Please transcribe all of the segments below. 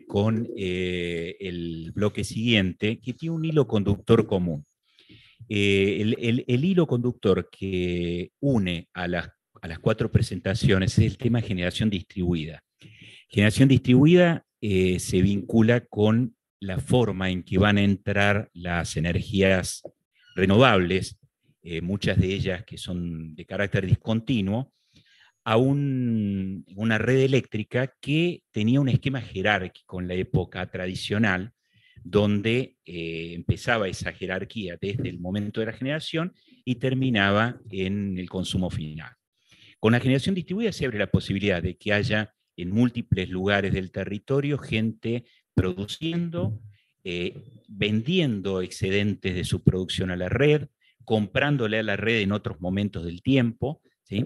con el bloque siguiente, que tiene un hilo conductor común. El hilo conductor que une a las cuatro presentaciones es el tema de generación distribuida. Generación distribuida se vincula con la forma en que van a entrar las energías renovables, muchas de ellas que son de carácter discontinuo, a una red eléctrica que tenía un esquema jerárquico en la época tradicional, donde empezaba esa jerarquía desde el momento de la generación y terminaba en el consumo final. Con la generación distribuida se abre la posibilidad de que haya en múltiples lugares del territorio gente produciendo, vendiendo excedentes de su producción a la red, comprándole a la red en otros momentos del tiempo, ¿sí?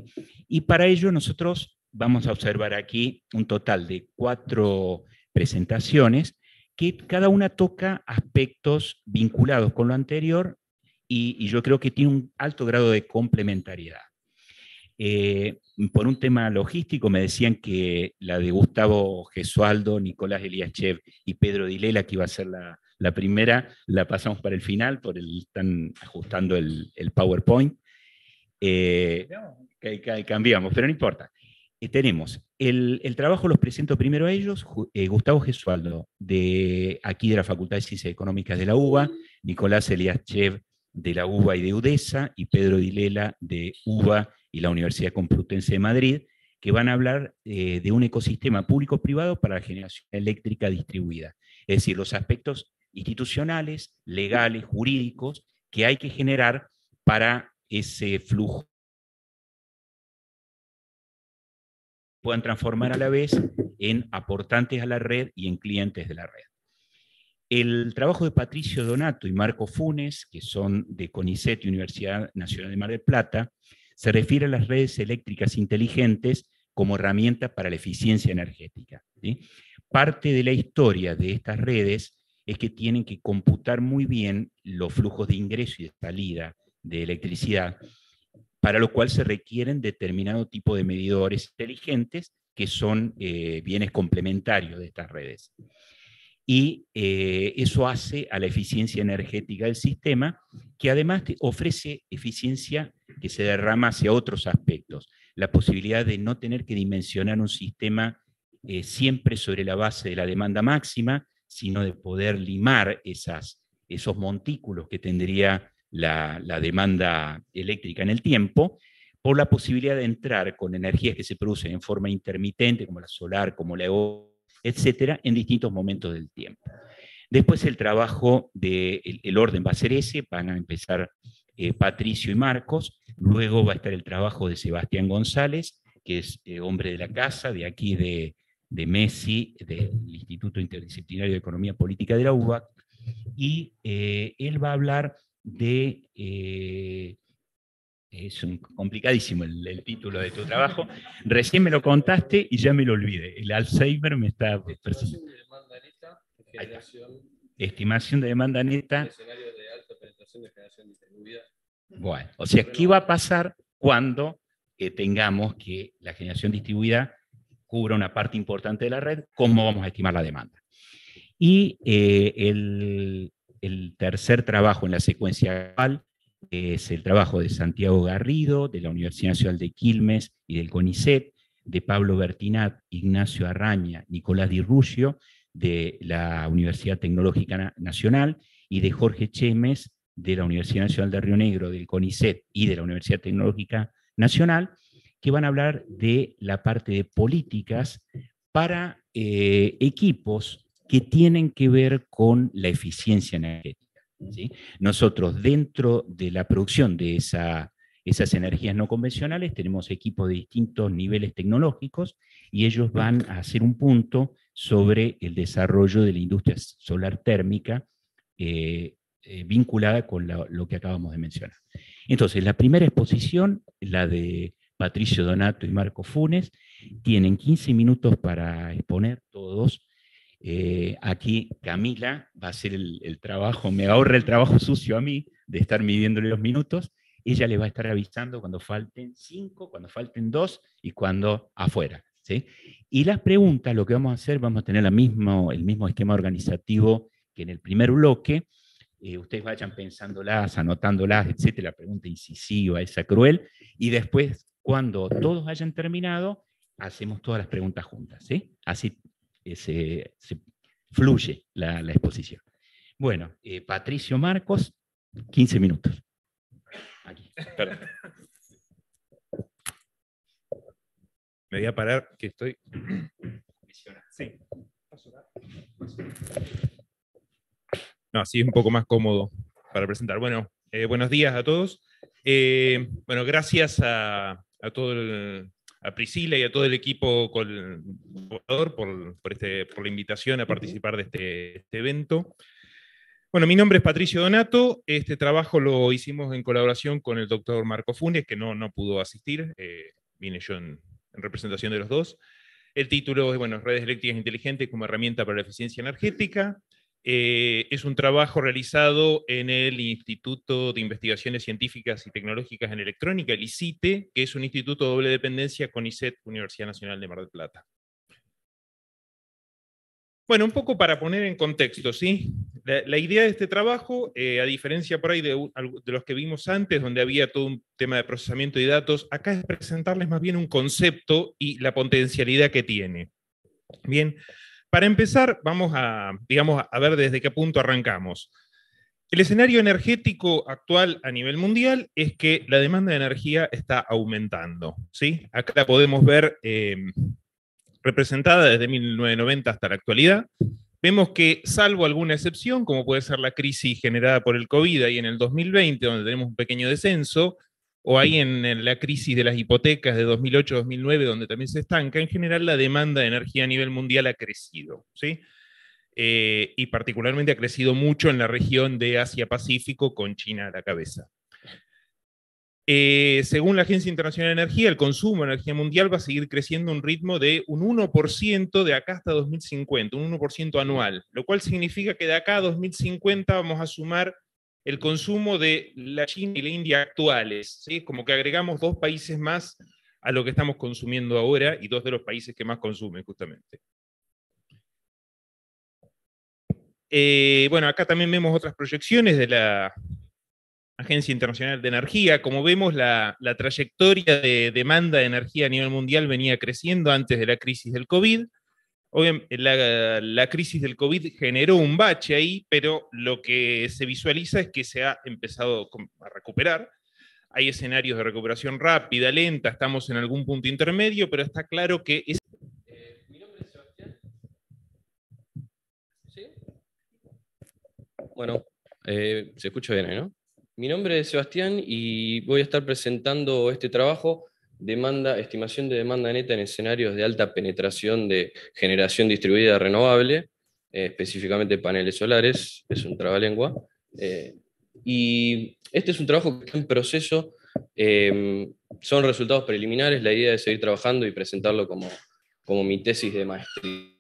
Y para ello nosotros vamos a observar aquí un total de 4 presentaciones que cada una toca aspectos vinculados con lo anterior y yo creo que tiene un alto grado de complementariedad. Por un tema logístico me decían que la de Gustavo Gesualdo, Nicolás Eliachev y Pedro Dilela, que iba a ser la primera, la pasamos para el final, están ajustando el PowerPoint. Cambiamos, pero no importa. Tenemos el trabajo, los presento primero a ellos, Gustavo Gesualdo, aquí de la Facultad de Ciencias Económicas de la UBA, Nicolás Eliachev de la UBA y de UDESA, y Pedro Dilela de UBA y la Universidad Complutense de Madrid, que van a hablar de un ecosistema público-privado para la generación eléctrica distribuida. Es decir, los aspectos institucionales, legales, jurídicos, que hay que generar para ese flujo puedan transformar a la vez en aportantes a la red y en clientes de la red. El trabajo de Patricio Donato y Marco Funes, que son de CONICET y Universidad Nacional de Mar del Plata, se refiere a las redes eléctricas inteligentes como herramienta para la eficiencia energética, ¿sí? Parte de la historia de estas redes es que tienen que computar muy bien los flujos de ingreso y de salida de electricidad, para lo cual se requieren determinado tipo de medidores inteligentes que son bienes complementarios de estas redes. Y eso hace a la eficiencia energética del sistema, que además ofrece eficiencia que se derrama hacia otros aspectos. La posibilidad de no tener que dimensionar un sistema siempre sobre la base de la demanda máxima, sino de poder limar esos montículos que tendría la demanda eléctrica en el tiempo, por la posibilidad de entrar con energías que se producen en forma intermitente, como la solar, como la eólica, etcétera, en distintos momentos del tiempo. Después el trabajo el orden va a ser ese, van a empezar Patricio y Marcos, luego va a estar el trabajo de Sebastián González, que es hombre de la casa, de aquí de MESI, del Instituto Interdisciplinario de Economía Política de la UBA, y él va a hablar de... es complicadísimo el título de tu trabajo. Recién me lo contaste y ya me lo olvidé. El Alzheimer me está persiguiendo. Estimación de demanda neta. Escenario de alta penetración de generación distribuida. Bueno, o sea, ¿qué va a pasar cuando tengamos que la generación distribuida cubra una parte importante de la red? ¿Cómo vamos a estimar la demanda? Y el tercer trabajo en la secuencia actual es el trabajo de Santiago Garrido, de la Universidad Nacional de Quilmes y del CONICET, de Pablo Bertinat, Ignacio Arraña, Nicolás Di Ruscio, de la Universidad Tecnológica Nacional, y de Jorge Chemes, de la Universidad Nacional de Río Negro, del CONICET y de la Universidad Tecnológica Nacional, que van a hablar de la parte de políticas para equipos que tienen que ver con la eficiencia energética, ¿sí? Nosotros, dentro de la producción de esas energías no convencionales, tenemos equipos de distintos niveles tecnológicos y ellos van a hacer un punto sobre el desarrollo de la industria solar térmica vinculada con lo que acabamos de mencionar. Entonces, la primera exposición, la de Patricio Donato y Marco Funes, tienen 15 minutos para exponer todos. Aquí Camila va a hacer el trabajo, me ahorra el trabajo sucio a mí de estar midiéndole los minutos. Ella le va a estar avisando cuando falten 5, cuando falten 2 y cuando afuera. ¿sí? Y las preguntas, lo que vamos a hacer, vamos a tener el mismo esquema organizativo que en el primer bloque. Ustedes vayan pensándolas, anotándolas, etcétera, la pregunta incisiva, esa cruel, y después, cuando todos hayan terminado, hacemos todas las preguntas juntas, ¿sí? Así se fluye la exposición. Bueno, Patricio Marcos, 15 minutos. Aquí, perdón. Me voy a parar, que estoy... Sí. No, así es un poco más cómodo para presentar. Bueno, buenos días a todos. Bueno, gracias a Priscila y a todo el equipo colaborador por la invitación a participar de este evento. Bueno, mi nombre es Patricio Donato. Este trabajo lo hicimos en colaboración con el doctor Marco Funes, que no pudo asistir. Vine yo en representación de los dos. El título es, bueno, Redes Eléctricas Inteligentes como herramienta para la eficiencia energética. Es un trabajo realizado en el Instituto de Investigaciones Científicas y Tecnológicas en Electrónica, el ICITE, que es un instituto de doble dependencia con CONICET, Universidad Nacional de Mar del Plata. Bueno, un poco para poner en contexto, ¿sí? La idea de este trabajo, a diferencia por ahí de los que vimos antes, donde había todo un tema de procesamiento de datos, acá es presentarles más bien un concepto y la potencialidad que tiene. Bien, para empezar, vamos digamos, a ver desde qué punto arrancamos. El escenario energético actual a nivel mundial es que la demanda de energía está aumentando, ¿sí? Acá la podemos ver representada desde 1990 hasta la actualidad. Vemos que, salvo alguna excepción, como puede ser la crisis generada por el COVID ahí en el 2020, donde tenemos un pequeño descenso, o ahí en la crisis de las hipotecas de 2008-2009, donde también se estanca, en general la demanda de energía a nivel mundial ha crecido, ¿sí? Y particularmente ha crecido mucho en la región de Asia-Pacífico, con China a la cabeza. Según la Agencia Internacional de Energía, el consumo de energía mundial va a seguir creciendo a un ritmo de un 1% de acá hasta 2050, un 1% anual, lo cual significa que de acá a 2050 vamos a sumar el consumo de la China y la India actuales, ¿sí? Como que agregamos 2 países más a lo que estamos consumiendo ahora y 2 de los países que más consumen justamente. Bueno, acá también vemos otras proyecciones de la Agencia Internacional de Energía. Como vemos, la trayectoria de demanda de energía a nivel mundial venía creciendo antes de la crisis del COVID. Obviamente, la crisis del COVID generó un bache ahí, pero lo que se visualiza es que se ha empezado a recuperar. Hay escenarios de recuperación rápida, lenta, estamos en algún punto intermedio, pero está claro que es... Mi nombre es Sebastián. ¿Sí? Bueno, se escucha bien, ¿no? Mi nombre es Sebastián y voy a estar presentando este trabajo, estimación de demanda neta en escenarios de alta penetración de generación distribuida renovable, específicamente paneles solares, es un trabalengua. Y este es un trabajo que está en proceso, son resultados preliminares, la idea es seguir trabajando y presentarlo como mi tesis de maestría.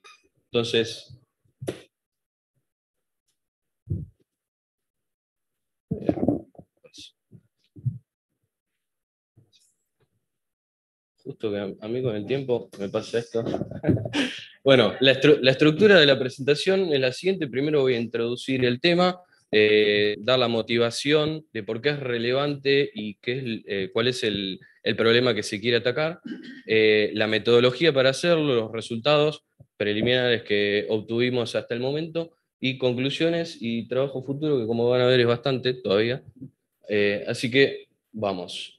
Entonces, justo que a mí con el tiempo me pasa esto. Bueno, la estructura de la presentación es la siguiente. Primero voy a introducir el tema, dar la motivación de por qué es relevante y cuál es el problema que se quiere atacar, la metodología para hacerlo, los resultados preliminares que obtuvimos hasta el momento, y conclusiones y trabajo futuro, que como van a ver es bastante todavía. Así que vamos.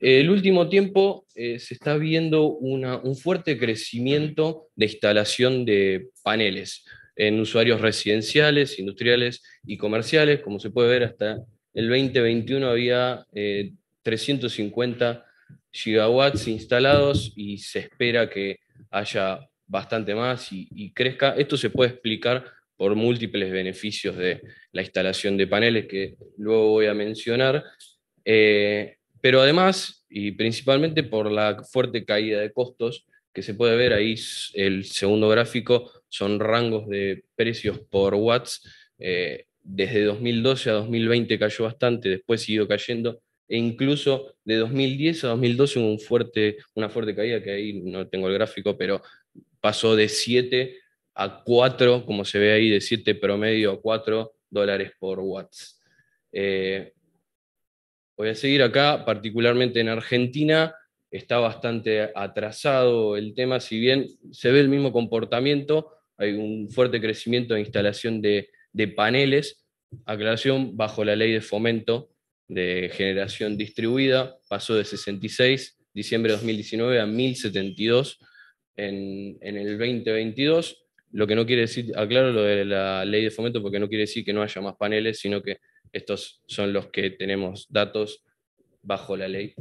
El último tiempo se está viendo un fuerte crecimiento de instalación de paneles en usuarios residenciales, industriales y comerciales. Como se puede ver, hasta el 2021 había 350 gigawatts instalados y se espera que haya bastante más y crezca. Esto se puede explicar por múltiples beneficios de la instalación de paneles que luego voy a mencionar. Pero además, y principalmente por la fuerte caída de costos, que se puede ver ahí, el segundo gráfico, son rangos de precios por watts. Desde 2012 a 2020 cayó bastante, después siguió cayendo. e incluso de 2010 a 2012 hubo una fuerte caída, que ahí no tengo el gráfico, pero pasó de 7 a 4, como se ve ahí, de 7 promedio a $4 por watts. Voy a seguir acá, particularmente en Argentina, está bastante atrasado el tema, si bien se ve el mismo comportamiento, hay un fuerte crecimiento de instalación de paneles, aclaración bajo la ley de fomento de generación distribuida, pasó de 66, diciembre de 2019, a 1072 en el 2022, lo que no quiere decir, aclaro lo de la ley de fomento, porque no quiere decir que no haya más paneles, sino que estos son los que tenemos datos bajo la ley.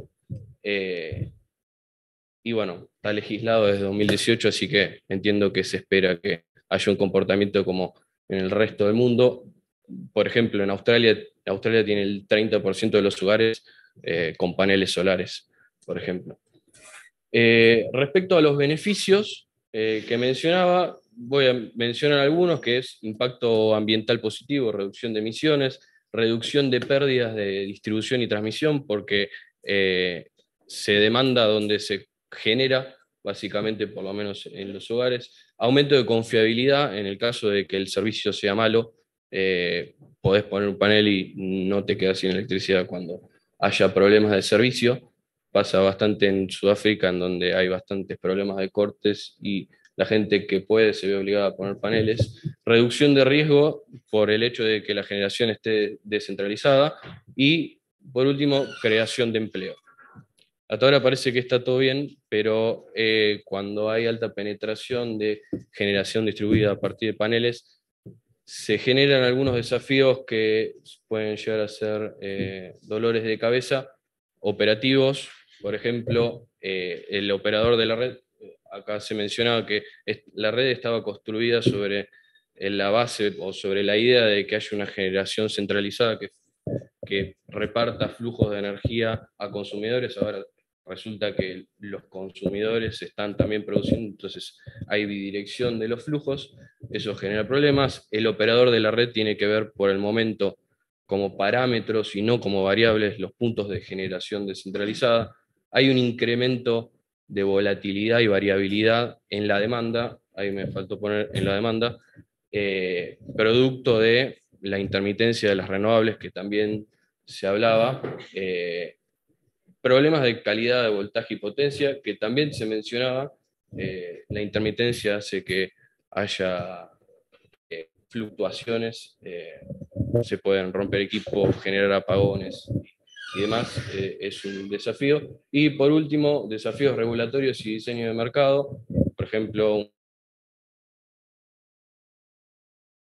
Y bueno, está legislado desde 2018, así que entiendo que se espera que haya un comportamiento como en el resto del mundo. Por ejemplo, en Australia tiene el 30% de los hogares con paneles solares, por ejemplo. Respecto a los beneficios que mencionaba, voy a mencionar algunos, que es impacto ambiental positivo, reducción de emisiones, reducción de pérdidas de distribución y transmisión, porque se demanda donde se genera, básicamente, por lo menos en los hogares, aumento de confiabilidad en el caso de que el servicio sea malo, podés poner un panel y no te quedas sin electricidad cuando haya problemas de servicio. Pasa bastante en Sudáfrica, en donde hay bastantes problemas de cortes y la gente que puede se ve obligada a poner paneles. Reducción de riesgo por el hecho de que la generación esté descentralizada. Y, por último, creación de empleo. Hasta ahora parece que está todo bien, pero cuando hay alta penetración de generación distribuida a partir de paneles, se generan algunos desafíos que pueden llegar a ser dolores de cabeza operativos. Por ejemplo, el operador de la red, acá se mencionaba que la red estaba construida sobre la base o sobre la idea de que haya una generación centralizada que reparta flujos de energía a consumidores. Ahora resulta que los consumidores están también produciendo, entonces hay bidirección de los flujos, eso genera problemas. El operador de la red tiene que ver por el momento como parámetros y no como variables los puntos de generación descentralizada. Hay un incremento de volatilidad y variabilidad en la demanda, ahí me faltó poner en la demanda, producto de la intermitencia de las renovables, que también se hablaba, problemas de calidad de voltaje y potencia, que también se mencionaba. La intermitencia hace que haya fluctuaciones, se pueden romper equipos, generar apagones y demás, es un desafío. Y por último, desafíos regulatorios y diseño de mercado, por ejemplo,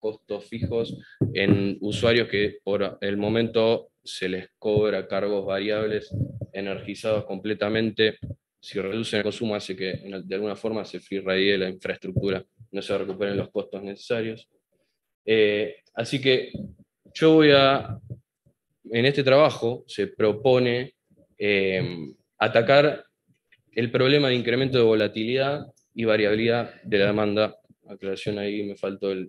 costos fijos en usuarios que por el momento se les cobra cargos variables energizados completamente. Si reducen el consumo hace que de alguna forma se freeradie la infraestructura, no se recuperen los costos necesarios. Así que yo en este trabajo se propone atacar el problema de incremento de volatilidad y variabilidad de la demanda. Aclaración, ahí me faltó el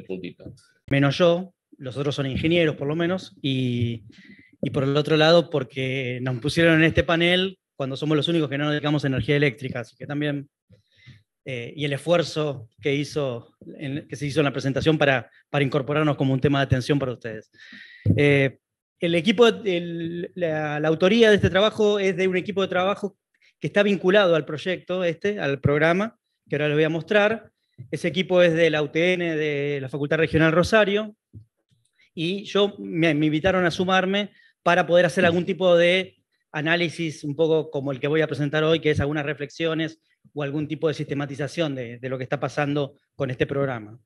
puntito. Menos yo, los otros son ingenieros por lo menos, y por el otro lado porque nos pusieron en este panel cuando somos los únicos que no nos dedicamos a energía eléctrica, así que también, y el esfuerzo que se hizo en la presentación para incorporarnos como un tema de atención para ustedes. El equipo, la autoría de este trabajo es de un equipo de trabajo que está vinculado al proyecto, al programa, que ahora les voy a mostrar. Ese equipo es de la UTN, de la Facultad Regional Rosario, y me invitaron a sumarme para poder hacer algún tipo de análisis un poco como el que voy a presentar hoy, que es algunas reflexiones o algún tipo de sistematización de lo que está pasando con este programa.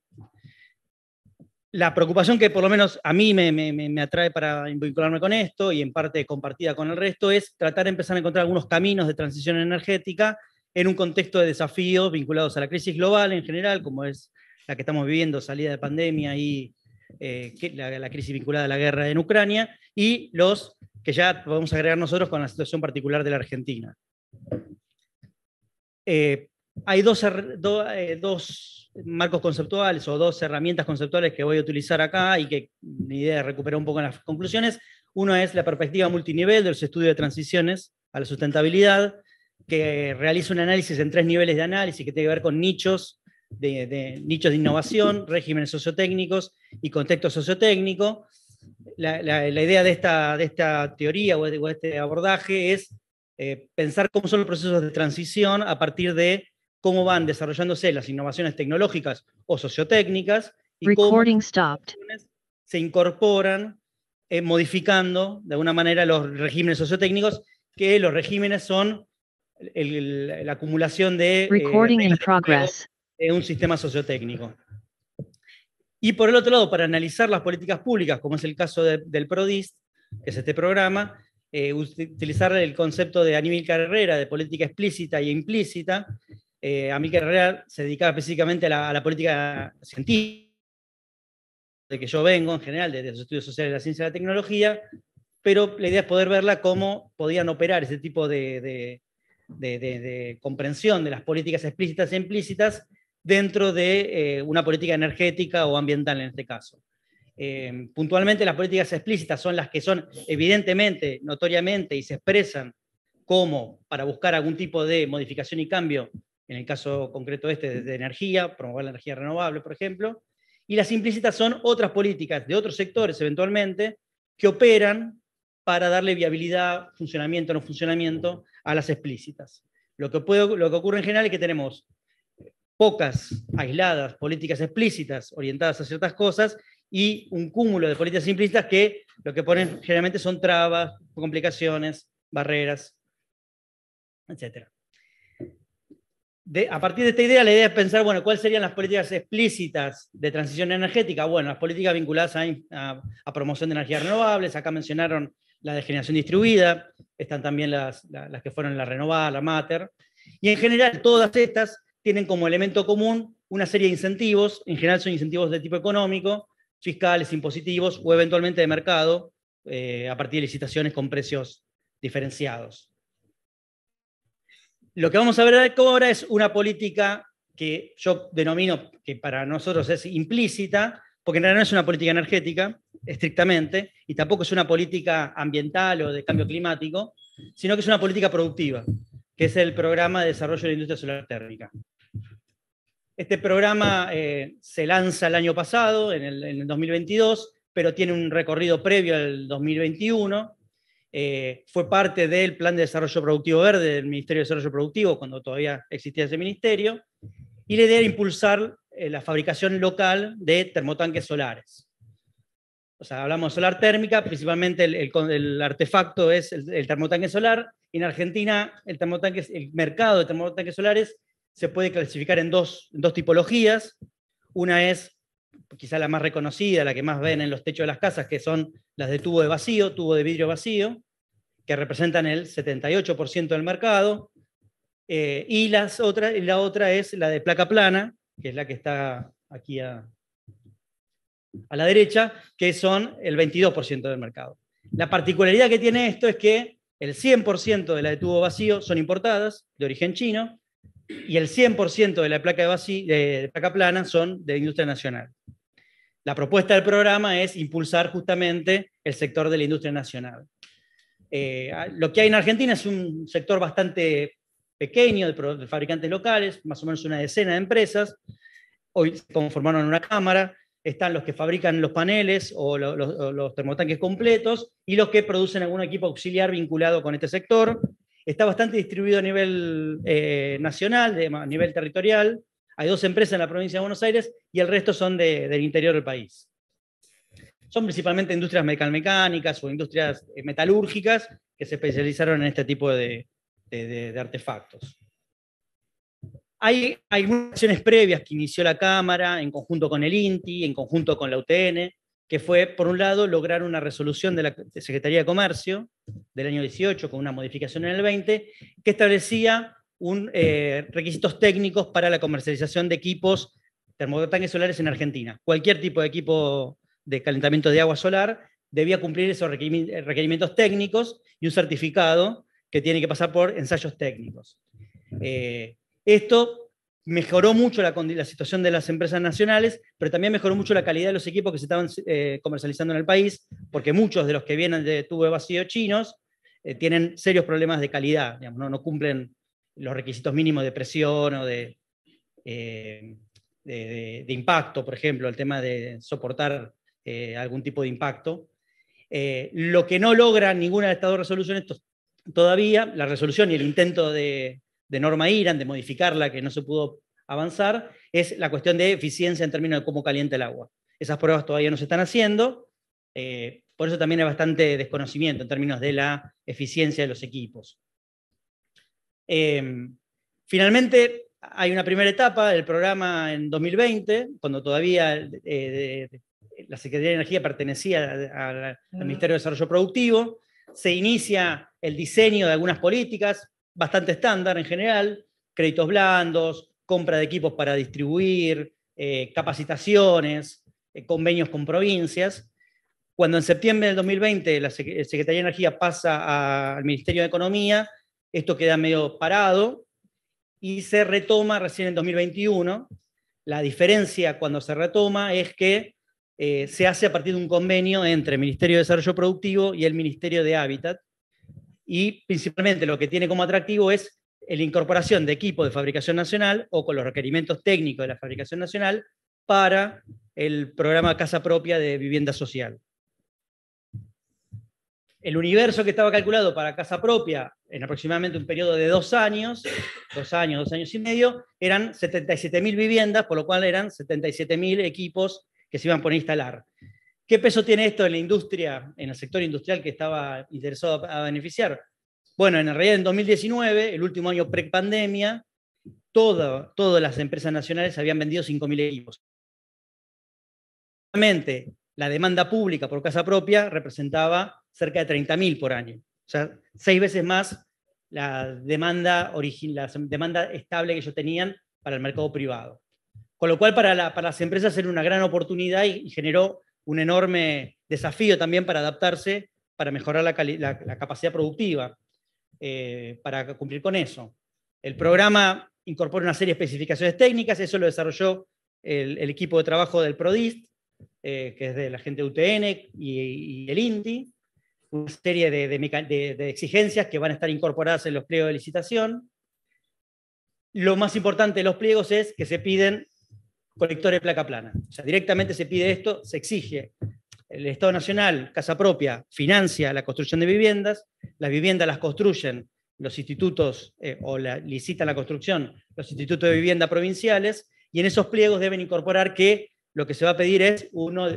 La preocupación que por lo menos a mí me atrae para vincularme con esto, y en parte compartida con el resto, es tratar de empezar a encontrar algunos caminos de transición energética en un contexto de desafíos vinculados a la crisis global en general, como es la que estamos viviendo, salida de pandemia y la crisis vinculada a la guerra en Ucrania, y los que ya podemos agregar nosotros con la situación particular de la Argentina. Hay dos marcos conceptuales o dos herramientas conceptuales que voy a utilizar acá y que mi idea es recuperar un poco en las conclusiones. Uno es la perspectiva multinivel de los estudios de transiciones a la sustentabilidad, que realiza un análisis en 3 niveles de análisis que tiene que ver con nichos nichos de innovación, regímenes sociotécnicos y contexto sociotécnico. La idea de esta teoría o de este abordaje es pensar cómo son los procesos de transición a partir de cómo van desarrollándose las innovaciones tecnológicas o sociotécnicas y cómo se incorporan modificando de alguna manera los regímenes sociotécnicos, que los regímenes son la acumulación de un sistema sociotécnico. Y por el otro lado, para analizar las políticas públicas, como es el caso del PRODIST, que es este programa, utilizar el concepto de Amílcar Herrera de política explícita e implícita. Amílcar Herrera se dedicaba específicamente a la política científica, de que yo vengo en general, de los estudios sociales de la ciencia y la tecnología, pero la idea es poder verla cómo podían operar ese tipo de comprensión de las políticas explícitas e implícitas dentro de una política energética o ambiental en este caso. Puntualmente las políticas explícitas son las que son evidentemente, notoriamente, y se expresan como para buscar algún tipo de modificación y cambio, en el caso concreto de energía, promover la energía renovable, por ejemplo, y las implícitas son otras políticas de otros sectores, eventualmente, que operan para darle viabilidad, funcionamiento o no funcionamiento a las explícitas. Lo que ocurre en general es que tenemos pocas, aisladas, políticas explícitas orientadas a ciertas cosas y un cúmulo de políticas implícitas que lo que ponen generalmente son trabas, complicaciones, barreras, etc. A partir de esta idea, la idea es pensar, bueno, ¿cuáles serían las políticas explícitas de transición energética? Bueno, las políticas vinculadas a promoción de energías renovables, acá mencionaron la de generación distribuida, están también las que fueron la Renovar, la Mater, y en general todas estas tienen como elemento común una serie de incentivos, en general son incentivos de tipo económico, fiscales, impositivos, o eventualmente de mercado, a partir de licitaciones con precios diferenciados. Lo que vamos a ver ahora es una política que yo denomino que para nosotros es implícita, porque en realidad no es una política energética, estrictamente, y tampoco es una política ambiental o de cambio climático, sino que es una política productiva, que es el Programa de Desarrollo de la Industria Solar Térmica. Este programa se lanza el año pasado, en el 2022, pero tiene un recorrido previo al 2021, fue parte del Plan de Desarrollo Productivo Verde del Ministerio de Desarrollo Productivo, cuando todavía existía ese ministerio, y la idea era impulsar la fabricación local de termotanques solares. O sea, hablamos de solar térmica, principalmente el artefacto es el termotanque solar. En Argentina, el mercado de termotanques solares se puede clasificar en dos tipologías. Una es, quizá la más reconocida, la que más ven en los techos de las casas, que son las de tubo de vidrio vacío, que representan el 78% del mercado, y la otra es la de placa plana, que es la que está aquí a la derecha, que son el 22% del mercado. La particularidad que tiene esto es que el 100% de la de tubo vacío son importadas, de origen chino, y el 100% de la de placa plana son de industria nacional. La propuesta del programa es impulsar justamente el sector de la industria nacional. Lo que hay en Argentina es un sector bastante pequeño de fabricantes locales, más o menos una decena de empresas. Hoy se conformaron en una cámara. Están los que fabrican los paneles o los termotanques completos y los que producen algún equipo auxiliar vinculado con este sector. Está bastante distribuido a nivel nacional, a nivel territorial. Hay 2 empresas en la provincia de Buenos Aires y el resto son del interior del país. Son principalmente industrias mecánicas o industrias metalúrgicas que se especializaron en este tipo de artefactos. Hay algunas acciones previas que inició la Cámara en conjunto con el INTI, en conjunto con la UTN, que fue, por un lado, lograr una resolución de la Secretaría de Comercio del año 18, con una modificación en el 20, que establecía requisitos técnicos para la comercialización de equipos termotanques solares en Argentina. Cualquier tipo de equipo de calentamiento de agua solar debía cumplir esos requerimientos técnicos y un certificado que tiene que pasar por ensayos técnicos. Esto mejoró mucho la situación de las empresas nacionales, pero también mejoró mucho la calidad de los equipos que se estaban comercializando en el país, porque muchos de los que vienen de tubo de vacío chinos tienen serios problemas de calidad, digamos, no cumplen los requisitos mínimos de presión o de impacto, por ejemplo, el tema de soportar algún tipo de impacto. Lo que no logra ninguna de estas dos resoluciones todavía, la resolución y el intento de norma IRAN, de modificarla, que no se pudo avanzar, es la cuestión de eficiencia en términos de cómo calienta el agua. Esas pruebas todavía no se están haciendo, por eso también hay bastante desconocimiento en términos de la eficiencia de los equipos. Finalmente, hay una primera etapa del programa en 2020, cuando todavía la Secretaría de Energía pertenecía al Ministerio de Desarrollo Productivo. Se inicia el diseño de algunas políticas, bastante estándar en general, créditos blandos, compra de equipos para distribuir, capacitaciones, convenios con provincias. Cuando en septiembre del 2020 la Secretaría de Energía pasa al Ministerio de Economía, esto queda medio parado y se retoma recién en 2021. La diferencia cuando se retoma es que se hace a partir de un convenio entre el Ministerio de Desarrollo Productivo y el Ministerio de Hábitat, y principalmente lo que tiene como atractivo es la incorporación de equipos de fabricación nacional o con los requerimientos técnicos de la fabricación nacional para el programa Casa Propia de Vivienda Social. El universo que estaba calculado para Casa Propia en aproximadamente un periodo de 2 años, 2 años y medio, eran 77.000 viviendas, por lo cual eran 77.000 equipos que se iban a poner a instalar. ¿Qué peso tiene esto en la industria, en el sector industrial que estaba interesado a beneficiar? Bueno, en realidad en 2019, el último año pre-pandemia, todas las empresas nacionales habían vendido 5.000 equipos. La demanda pública por Casa Propia representaba cerca de 30.000 por año. O sea, 6 veces más la demanda estable que ellos tenían para el mercado privado. Con lo cual, para las empresas era una gran oportunidad y generó un enorme desafío también para adaptarse, para mejorar la capacidad productiva, para cumplir con eso. El programa incorpora una serie de especificaciones técnicas, eso lo desarrolló el equipo de trabajo del PRODIST, que es de la gente de UTN y el INTI, una serie de exigencias que van a estar incorporadas en los pliegos de licitación. Lo más importante de los pliegos es que se piden colectores de placa plana. O sea, directamente se pide esto, se exige. El Estado Nacional, Casa Propia, financia la construcción de viviendas, las viviendas las construyen los institutos, licitan la construcción los institutos de vivienda provinciales, y en esos pliegos deben incorporar que lo que se va a pedir es uno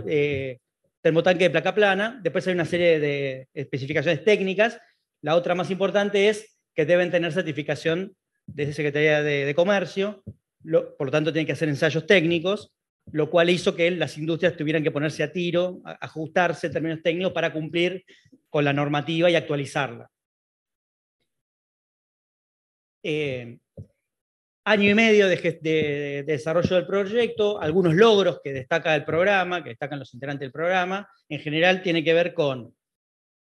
termotanque de placa plana. Después hay una serie de especificaciones técnicas. La otra más importante es que deben tener certificación de Secretaría de Comercio, por lo tanto tienen que hacer ensayos técnicos, lo cual hizo que las industrias tuvieran que ponerse a tiro, ajustarse en términos técnicos para cumplir con la normativa y actualizarla. Año y medio de desarrollo del proyecto, algunos logros que destaca el programa, que destacan los integrantes del programa, en general tiene que ver con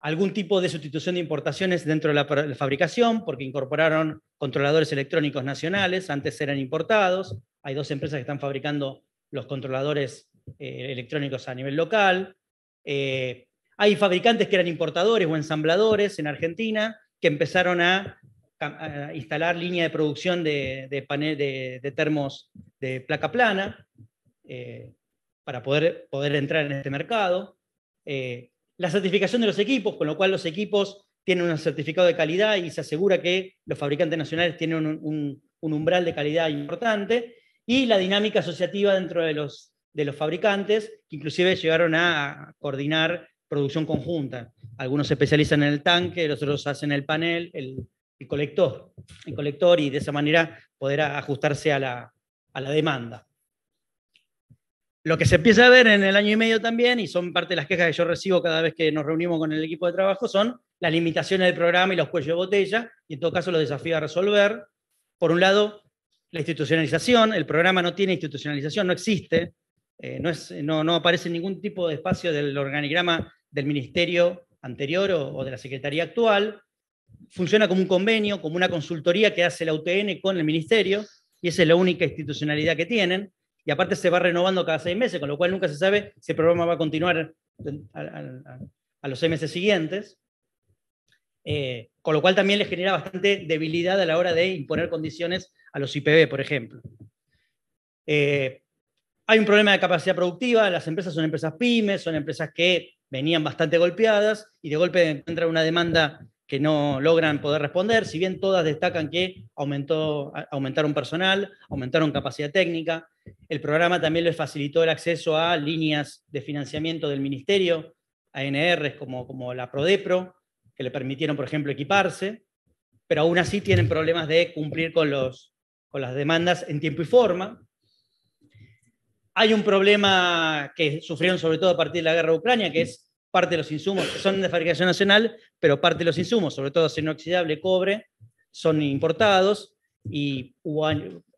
algún tipo de sustitución de importaciones dentro de la fabricación, porque incorporaron controladores electrónicos nacionales, antes eran importados. Hay 2 empresas que están fabricando los controladores electrónicos a nivel local. Hay fabricantes que eran importadores o ensambladores en Argentina, que empezaron a instalar línea de producción de termos de placa plana, para poder entrar en este mercado. La certificación de los equipos, con lo cual los equipos tienen un certificado de calidad y se asegura que los fabricantes nacionales tienen un umbral de calidad importante, y la dinámica asociativa dentro de los fabricantes, que inclusive llegaron a coordinar producción conjunta. Algunos se especializan en el tanque, los otros hacen el panel, el colector, y de esa manera poder ajustarse a la demanda. Lo que se empieza a ver en el año y medio también, y son parte de las quejas que yo recibo cada vez que nos reunimos con el equipo de trabajo, son las limitaciones del programa y los cuellos de botella, y en todo caso los desafíos a resolver. Por un lado, la institucionalización. El programa no tiene institucionalización, no existe, no aparece ningún tipo de espacio del organigrama del ministerio anterior o de la secretaría actual. Funciona como un convenio, como una consultoría que hace la UTN con el ministerio. y esa es la única institucionalidad que tienen, y aparte se va renovando cada 6 meses, con lo cual nunca se sabe si el programa va a continuar a los 6 meses siguientes, con lo cual también les genera bastante debilidad a la hora de imponer condiciones a los IPB, por ejemplo. Hay un problema de capacidad productiva, las empresas son empresas pymes, son empresas que venían bastante golpeadas y de golpe encuentran una demanda que no logran poder responder, si bien todas destacan que aumentaron personal, aumentaron capacidad técnica. El programa también les facilitó el acceso a líneas de financiamiento del ministerio, a ANRs como la Prodepro, que le permitieron, por ejemplo, equiparse, pero aún así tienen problemas de cumplir con las demandas en tiempo y forma. Hay un problema que sufrieron sobre todo a partir de la guerra de Ucrania, que es parte de los insumos, que son de fabricación nacional, pero parte de los insumos, sobre todo acero inoxidable, cobre, son importados, y hubo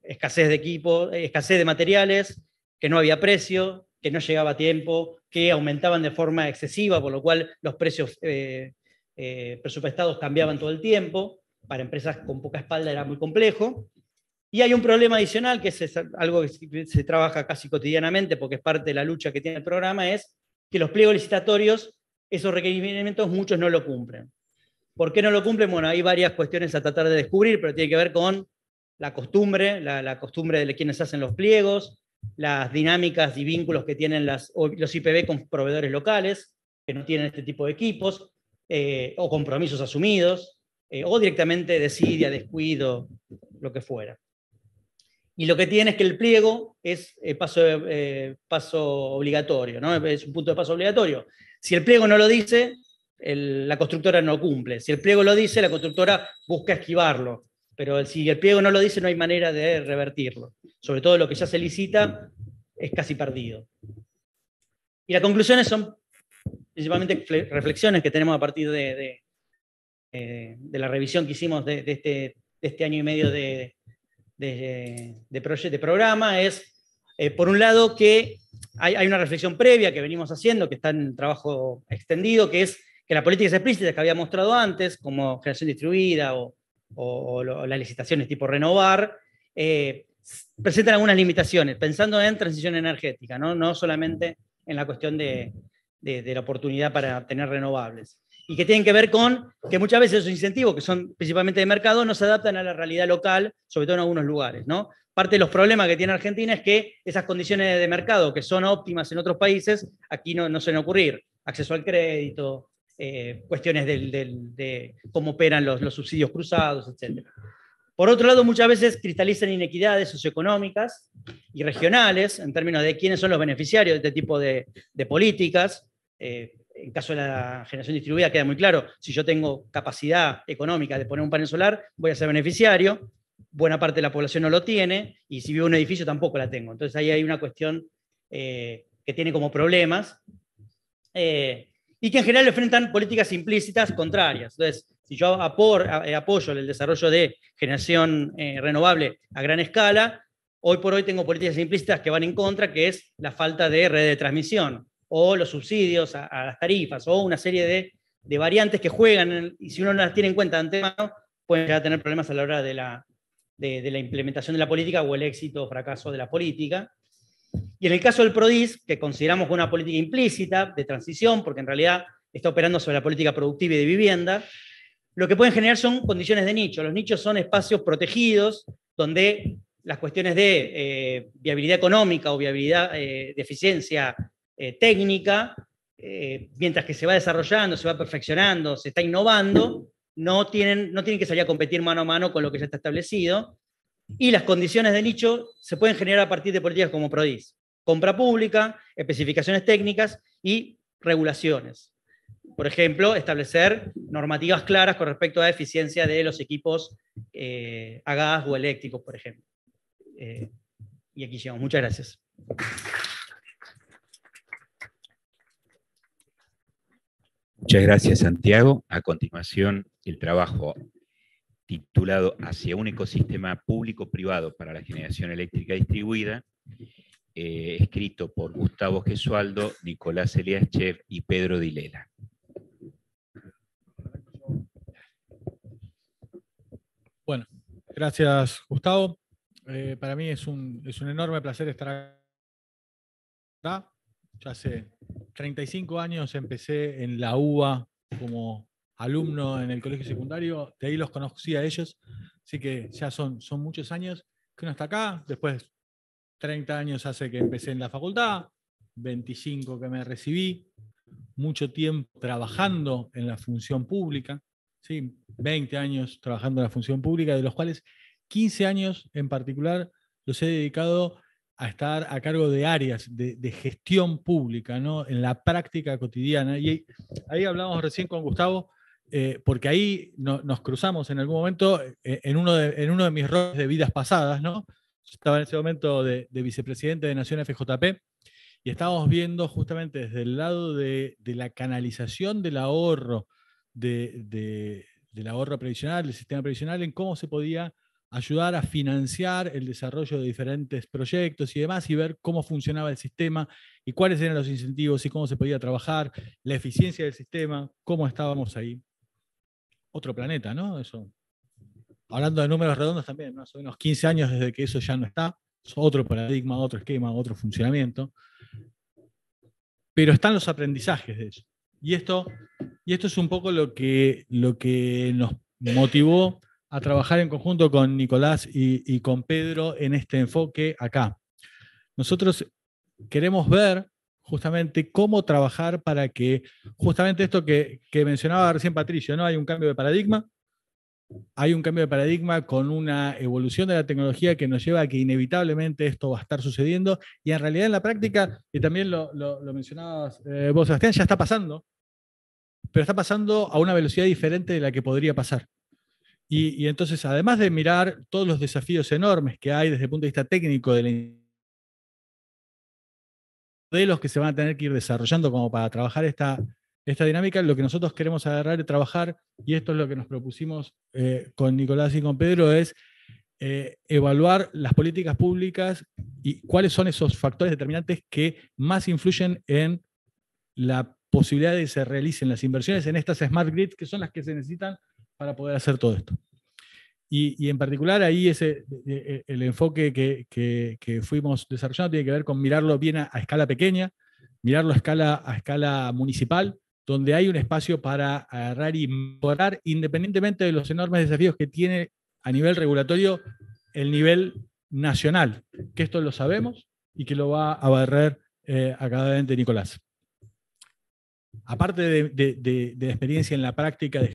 escasez de equipo, escasez de materiales, que no había precio, que no llegaba a tiempo, que aumentaban de forma excesiva, por lo cual los precios presupuestados cambiaban todo el tiempo. Para empresas con poca espalda era muy complejo. Y hay un problema adicional, que es algo que se trabaja casi cotidianamente, porque es parte de la lucha que tiene el programa, es que los pliegos licitatorios, esos requerimientos, muchos no lo cumplen. ¿Por qué no lo cumplen? Bueno, hay varias cuestiones a tratar de descubrir, pero tiene que ver con la costumbre, la costumbre de quienes hacen los pliegos, las dinámicas y vínculos que tienen los IPB con proveedores locales, que no tienen este tipo de equipos, o compromisos asumidos, o directamente desidia, descuido, lo que fuera. Y lo que tiene es que el pliego es paso obligatorio, ¿no? Es un punto de paso obligatorio. Si el pliego no lo dice, la constructora no cumple. Si el pliego lo dice, la constructora busca esquivarlo. Pero si el pliego no lo dice, no hay manera de revertirlo. Sobre todo lo que ya se licita es casi perdido. Y las conclusiones son principalmente reflexiones que tenemos a partir de la revisión que hicimos de este año y medio de programa. Es, por un lado, que hay una reflexión previa que venimos haciendo, que está en trabajo extendido, que es que las políticas explícitas que había mostrado antes, como generación distribuida o las licitaciones tipo renovar, presentan algunas limitaciones, pensando en transición energética, no solamente en la cuestión de la oportunidad para tener renovables. Y que tienen que ver con que muchas veces esos incentivos, que son principalmente de mercado, no se adaptan a la realidad local, sobre todo en algunos lugares, ¿no? Parte de los problemas que tiene Argentina es que esas condiciones de mercado que son óptimas en otros países, aquí no suelen ocurrir. Acceso al crédito, cuestiones de cómo operan los subsidios cruzados, etc. Por otro lado, muchas veces cristalizan inequidades socioeconómicas y regionales en términos de quiénes son los beneficiarios de este tipo de políticas. En caso de la generación distribuida queda muy claro, si yo tengo capacidad económica de poner un panel solar, voy a ser beneficiario, buena parte de la población no lo tiene, y si vivo en un edificio tampoco la tengo. Entonces ahí hay una cuestión que tiene como problemas, y que en general enfrentan políticas implícitas contrarias. Entonces, si yo apoyo el desarrollo de generación renovable a gran escala, hoy por hoy tengo políticas implícitas que van en contra, que es la falta de red de transmisión, o los subsidios a las tarifas, o una serie de variantes que juegan, y si uno no las tiene en cuenta de antemano, pueden llegar a tener problemas a la hora de la implementación de la política o el éxito o fracaso de la política. Y en el caso del PRODIS, que consideramos una política implícita de transición, porque en realidad está operando sobre la política productiva y de vivienda, lo que pueden generar son condiciones de nicho. Los nichos son espacios protegidos donde las cuestiones de viabilidad económica o viabilidad de eficiencia técnica, mientras que se va desarrollando, se va perfeccionando, se está innovando, no tienen que salir a competir mano a mano con lo que ya está establecido. Y las condiciones de nicho se pueden generar a partir de políticas como PRODIS: compra pública, especificaciones técnicas y regulaciones. Por ejemplo, establecer normativas claras con respecto a la eficiencia de los equipos a gas o eléctricos, por ejemplo. Y aquí llegamos. Muchas gracias. Muchas gracias, Santiago. A continuación, el trabajo titulado Hacia un ecosistema público-privado para la generación eléctrica distribuida, escrito por Gustavo Gesualdo, Nicolás Eliaschev y Pedro Dilela. Bueno, gracias, Gustavo. Para mí es un enorme placer estar acá. Ya hace 35 años empecé en la UBA como alumno en el colegio secundario, de ahí los conocí a ellos, así que ya son muchos años que uno está acá. Después 30 años hace que empecé en la facultad, 25 que me recibí, mucho tiempo trabajando en la función pública, ¿sí? 20 años trabajando en la función pública, de los cuales 15 años en particular los he dedicado a estar a cargo de áreas de gestión pública, ¿no? En la práctica cotidiana. Y ahí hablamos recién con Gustavo, porque ahí nos cruzamos en algún momento en uno de mis roles de vidas pasadas, ¿no? Yo estaba en ese momento de vicepresidente de Nación FJP, y estábamos viendo justamente desde el lado de la canalización del ahorro, del ahorro previsional, del sistema previsional, en cómo se podía ayudar a financiar el desarrollo de diferentes proyectos y demás, y ver cómo funcionaba el sistema y cuáles eran los incentivos y cómo se podía trabajar, la eficiencia del sistema, cómo estábamos ahí. Otro planeta, ¿no? Eso. Hablando de números redondos también, más o menos 15 años desde que eso ya no está, es otro paradigma, otro esquema, otro funcionamiento. Pero están los aprendizajes de eso. Y esto es un poco lo que nos motivó a trabajar en conjunto con Nicolás y con Pedro en este enfoque acá. Nosotros queremos ver justamente cómo trabajar para que justamente esto que mencionaba recién Patricio, ¿no? Hay un cambio de paradigma. Hay un cambio de paradigma con una evolución de la tecnología que nos lleva a que inevitablemente esto va a estar sucediendo, y en realidad en la práctica, y también lo mencionabas vos, Sebastián, ya está pasando, pero está pasando a una velocidad diferente de la que podría pasar. Y entonces, además de mirar todos los desafíos enormes que hay desde el punto de vista técnico de los modelos que se van a tener que ir desarrollando como para trabajar esta dinámica, lo que nosotros queremos agarrar y trabajar, y esto es lo que nos propusimos con Nicolás y con Pedro, es evaluar las políticas públicas y cuáles son esos factores determinantes que más influyen en la posibilidad de que se realicen las inversiones en estas smart grids, que son las que se necesitan para poder hacer todo esto. Y en particular ahí el enfoque que fuimos desarrollando tiene que ver con mirarlo bien a escala pequeña, mirarlo a escala municipal, donde hay un espacio para agarrar y mejorar, independientemente de los enormes desafíos que tiene a nivel regulatorio el nivel nacional, que esto lo sabemos y que lo va a barrer académicamente Nicolás. Aparte de experiencia en la práctica de